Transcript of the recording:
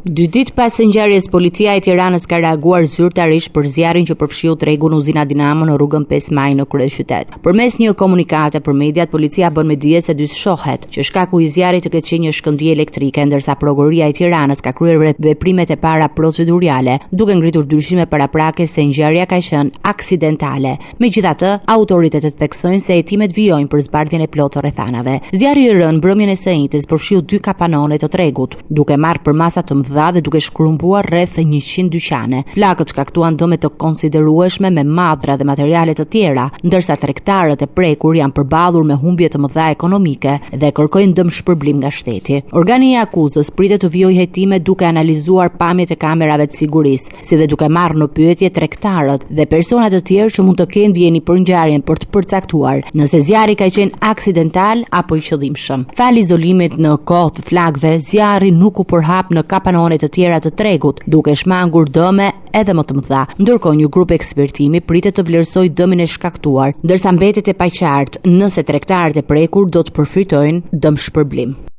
2 ditë pas së ngjarjes, policia e Tiranës ka reaguar zyrtarisht për zjarrin që përfshiu tregun Uzina Dinamo në rrugën 5 Maj në kryeqytet. Përmes një komunikate për mediat, policia bën me dije se dyshohet që shkaku i zjarrit të ketë qenë një shkëndijë elektrike, ndërsa prokuroria e Tiranës ka kryer veprimet e para procedurale, duke ngritur dyshime paraprake se ngjarja ka qenë aksidentale. Megjithatë, autoritetet theksojnë se hetimet vijojnë për zbardhjen e plotë të rrethanave. Zjarri i rënë mbrëmjen e së njëjtës përfshiu 2 kapanone të tregut, duke marrë përmasa të dhe duke shkrumbuar rreth 100 dyqane. Plagët shkaktuan dëme të konsiderueshme me madhra dhe materiale të tjera, ndërsa tregtarët e prekur janë përballur me humbje të mëdha ekonomike dhe kërkojnë dëmshpërblim nga shteti. Organi i akuzës pritet të vijojë hetime duke analizuar pamjet e kamerave të sigurisë, si dhe duke marrë në pyetje tregtarët dhe persona të tjerë që mund të kenë ndjeni për ngjarjen për të përcaktuar nëse zjarri ka qenë aksidental apo i qëllimshëm. Fal izolimit në kohë të flagëve, zjarri nuk u përhap në kapanone të tjera të tregut, duke shmangur dëme edhe më të mëdha. Ndërkohë, një grup ekspertimi pritet të vlerësojë dëmin e shkaktuar, ndërsa mbetet e paqartë nëse tregtarët e prekur do të përfitojnë dëmshpërblim.